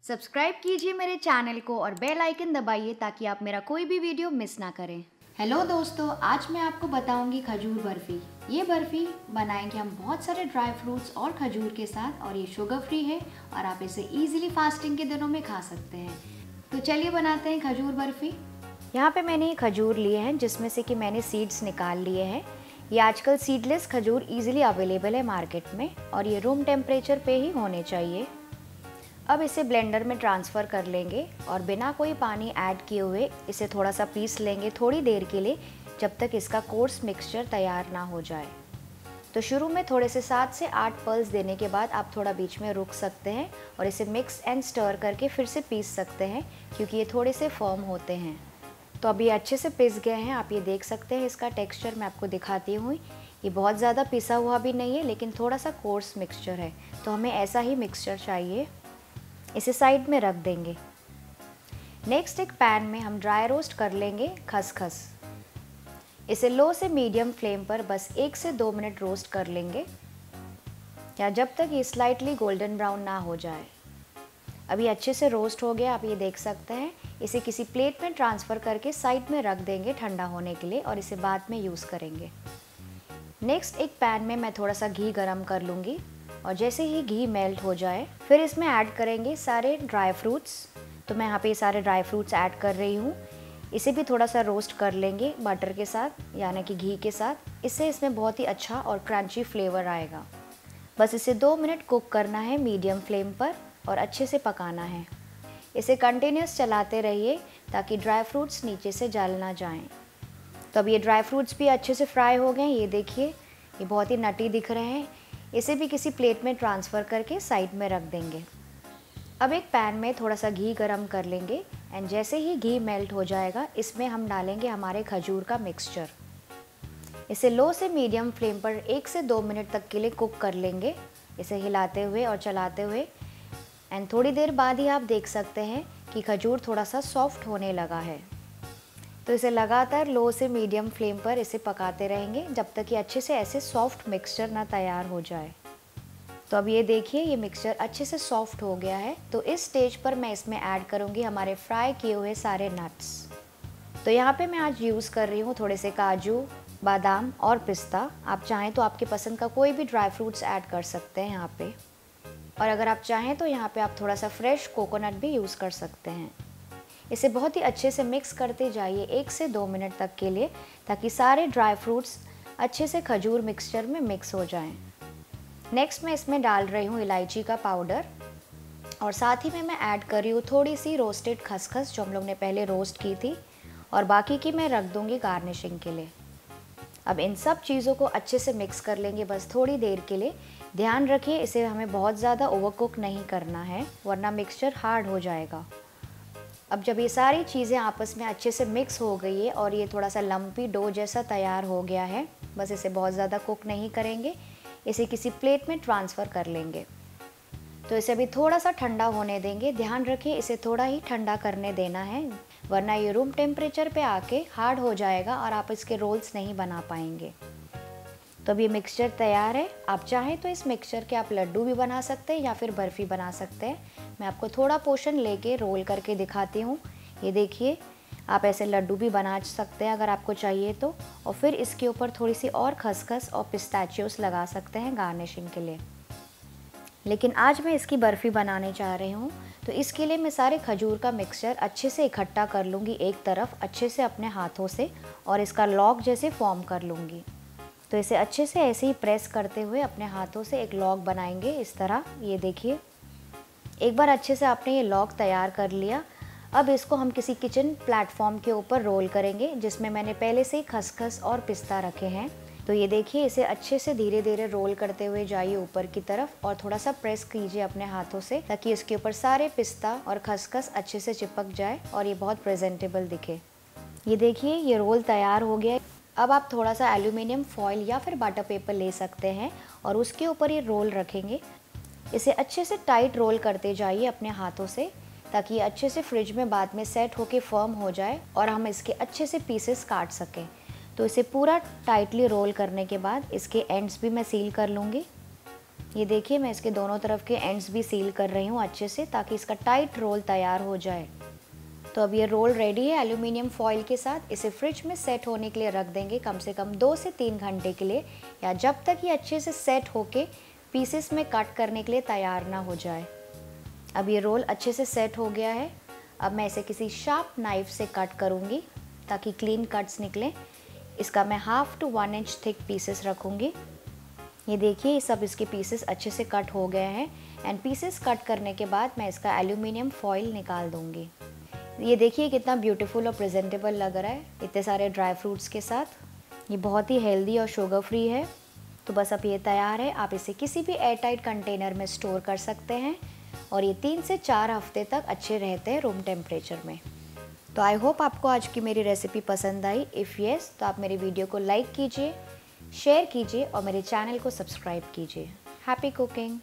Subscribe कीजिए मेरे channel को और बेल आइकन दबाइए ताकि आप मेरा कोई भी वीडियो मिस ना करें। हेलो दोस्तों, आज मैं आपको बताऊंगी खजूर बर्फ़ी। ये बर्फ़ी बनाएंगे हम बहुत सारे ड्राई फ्रूट्स और खजूर के साथ और ये शुगर फ्री है और आप इसे इजीली फास्टिंग के दिनों में खा सकते हैं। तो चलिए बनाते हैं खजूर बर्फ़ी। यहाँ पे मैंने खजूर लिए हैं जिसमें से कि मैंने सीड्स निकाल लिए हैं। ये आजकल सीडलेस खजूर इजीली अवेलेबल है मार्केट में और ये रूम टेम्परेचर पे ही होने चाहिए। अब इसे ब्लेंडर में ट्रांसफ़र कर लेंगे और बिना कोई पानी ऐड किए हुए इसे थोड़ा सा पीस लेंगे थोड़ी देर के लिए, जब तक इसका कोर्स मिक्सचर तैयार ना हो जाए। तो शुरू में थोड़े से 7 से 8 पल्स देने के बाद आप थोड़ा बीच में रुक सकते हैं और इसे मिक्स एंड स्टर करके फिर से पीस सकते हैं, क्योंकि ये थोड़े से फर्म होते हैं। तो अब ये अच्छे से पिस गए हैं, आप ये देख सकते हैं। इसका टेक्सचर मैं आपको दिखाती हूँ। ये बहुत ज़्यादा पिसा हुआ भी नहीं है, लेकिन थोड़ा सा कोर्स मिक्सचर है, तो हमें ऐसा ही मिक्सचर चाहिए। इसे साइड में रख देंगे। नेक्स्ट एक पैन में हम ड्राई रोस्ट कर लेंगे खसखस। इसे लो से मीडियम फ्लेम पर बस 1 से 2 मिनट रोस्ट कर लेंगे, या जब तक ये स्लाइटली गोल्डन ब्राउन ना हो जाए। अभी अच्छे से रोस्ट हो गया, आप ये देख सकते हैं। इसे किसी प्लेट में ट्रांसफ़र करके साइड में रख देंगे ठंडा होने के लिए, और इसे बाद में यूज़ करेंगे। नेक्स्ट एक पैन में मैं थोड़ा सा घी गरम कर लूँगी और जैसे ही घी मेल्ट हो जाए फिर इसमें ऐड करेंगे सारे ड्राई फ्रूट्स। तो मैं यहाँ पे सारे ड्राई फ्रूट्स ऐड कर रही हूँ। इसे भी थोड़ा सा रोस्ट कर लेंगे बटर के साथ, यानी कि घी के साथ। इससे इसमें बहुत ही अच्छा और क्रंची फ्लेवर आएगा। बस इसे 2 मिनट कुक करना है मीडियम फ्लेम पर और अच्छे से पकाना है। इसे कंटिन्यूस चलाते रहिए ताकि ड्राई फ्रूट्स नीचे से जल ना जाएँ। तो अब ये ड्राई फ्रूट्स भी अच्छे से फ्राई हो गए। ये देखिए, ये बहुत ही नटी दिख रहे हैं। इसे भी किसी प्लेट में ट्रांसफ़र करके साइड में रख देंगे। अब एक पैन में थोड़ा सा घी गरम कर लेंगे एंड जैसे ही घी मेल्ट हो जाएगा इसमें हम डालेंगे हमारे खजूर का मिक्सचर। इसे लो से मीडियम फ्लेम पर 1 से 2 मिनट तक के लिए कुक कर लेंगे, इसे हिलाते हुए और चलाते हुए। एंड थोड़ी देर बाद ही आप देख सकते हैं कि खजूर थोड़ा सा सॉफ्ट होने लगा है। तो इसे लगातार लो से मीडियम फ्लेम पर इसे पकाते रहेंगे जब तक कि अच्छे से ऐसे सॉफ्ट मिक्सचर ना तैयार हो जाए। तो अब ये देखिए, ये मिक्सचर अच्छे से सॉफ्ट हो गया है। तो इस स्टेज पर मैं इसमें ऐड करूँगी हमारे फ्राई किए हुए सारे नट्स। तो यहाँ पे मैं आज यूज़ कर रही हूँ थोड़े से काजू, बादाम और पिस्ता। आप चाहें तो आपके पसंद का कोई भी ड्राई फ्रूट्स ऐड कर सकते हैं यहाँ पे। और अगर आप चाहें तो यहाँ पे आप थोड़ा सा फ्रेश कोकोनट भी यूज़ कर सकते हैं। इसे बहुत ही अच्छे से मिक्स करते जाइए 1 से 2 मिनट तक के लिए, ताकि सारे ड्राई फ्रूट्स अच्छे से खजूर मिक्सचर में मिक्स हो जाएं। नेक्स्ट मैं इसमें डाल रही हूँ इलायची का पाउडर और साथ ही में मैं ऐड कर रही हूँ थोड़ी सी रोस्टेड खसखस जो हम लोग ने पहले रोस्ट की थी, और बाकी की मैं रख दूँगी गार्निशिंग के लिए। अब इन सब चीज़ों को अच्छे से मिक्स कर लेंगे बस थोड़ी देर के लिए। ध्यान रखिए, इसे हमें बहुत ज़्यादा ओवरकुक नहीं करना है, वरना मिक्सचर हार्ड हो जाएगा। अब जब ये सारी चीज़ें आपस में अच्छे से मिक्स हो गई है और ये थोड़ा सा लम्पी डो जैसा तैयार हो गया है, बस इसे बहुत ज़्यादा कुक नहीं करेंगे। इसे किसी प्लेट में ट्रांसफ़र कर लेंगे। तो इसे अभी थोड़ा सा ठंडा होने देंगे। ध्यान रखिए, इसे थोड़ा ही ठंडा करने देना है, वरना ये रूम टेम्परेचर पे आके हार्ड हो जाएगा और आप इसके रोल्स नहीं बना पाएंगे। तो अब ये मिक्सचर तैयार है। आप चाहें तो इस मिक्सचर के आप लड्डू भी बना सकते हैं या फिर बर्फ़ी बना सकते हैं। मैं आपको थोड़ा पोर्शन लेके रोल करके दिखाती हूँ। ये देखिए, आप ऐसे लड्डू भी बना सकते हैं अगर आपको चाहिए तो, और फिर इसके ऊपर थोड़ी सी और खसखस और पिस्ताचियोस लगा सकते हैं गार्निशिंग के लिए। लेकिन आज मैं इसकी बर्फ़ी बनाने चाह रही हूँ, तो इसके लिए मैं सारे खजूर का मिक्सचर अच्छे से इकट्ठा कर लूँगी एक तरफ अच्छे से अपने हाथों से, और इसका लॉग जैसे फॉर्म कर लूँगी। तो इसे अच्छे से ऐसे ही प्रेस करते हुए अपने हाथों से एक लॉग बनाएंगे इस तरह। ये देखिए, एक बार अच्छे से आपने ये लॉग तैयार कर लिया। अब इसको हम किसी किचन प्लेटफॉर्म के ऊपर रोल करेंगे, जिसमें मैंने पहले से ही खसखस और पिस्ता रखे हैं। तो ये देखिए, इसे अच्छे से धीरे धीरे रोल करते हुए जाइए ऊपर की तरफ और थोड़ा सा प्रेस कीजिए अपने हाथों से, ताकि इसके ऊपर सारे पिस्ता और खसखस अच्छे से चिपक जाए और ये बहुत प्रेजेंटेबल दिखे। ये देखिए, ये रोल तैयार हो गया। अब आप थोड़ा सा एल्यूमिनियम फॉइल या फिर बटर पेपर ले सकते हैं और उसके ऊपर ये रोल रखेंगे। इसे अच्छे से टाइट रोल करते जाइए अपने हाथों से, ताकि ये अच्छे से फ्रिज में बाद में सेट होके फर्म हो जाए और हम इसके अच्छे से पीसेस काट सकें। तो इसे पूरा टाइटली रोल करने के बाद इसके एंड्स भी मैं सील कर लूँगी। ये देखिए मैं इसके दोनों तरफ के एंड्स भी सील कर रही हूँ अच्छे से, ताकि इसका टाइट रोल तैयार हो जाए। तो अब ये रोल रेडी है एल्यूमिनियम फॉइल के साथ। इसे फ्रिज में सेट होने के लिए रख देंगे कम से कम 2 से 3 घंटे के लिए, या जब तक ये अच्छे से सेट होके पीसेस में कट करने के लिए तैयार ना हो जाए। अब ये रोल अच्छे से सेट हो गया है। अब मैं इसे किसी शार्प नाइफ से कट करूँगी ताकि क्लीन कट्स निकलें। इसका मैं 1/2 to 1 इंच थिक पीसेस रखूँगी। ये देखिए ये सब इसके पीसेस अच्छे से कट हो गए हैं। एंड पीसेस कट करने के बाद मैं इसका एल्यूमिनियम फॉइल निकाल दूँगी। ये देखिए कितना ब्यूटीफुल और प्रेजेंटेबल लग रहा है इतने सारे ड्राई फ्रूट्स के साथ। ये बहुत ही हेल्दी और शुगर फ्री है। तो बस अब ये तैयार है। आप इसे किसी भी एयरटाइट कंटेनर में स्टोर कर सकते हैं और ये 3 से 4 हफ्ते तक अच्छे रहते हैं रूम टेम्परेचर में। तो आई होप आपको आज की मेरी रेसिपी पसंद आई। इफ़ येस तो आप मेरे वीडियो को लाइक कीजिए, शेयर कीजिए और मेरे चैनल को सब्सक्राइब कीजिए। Happy cooking.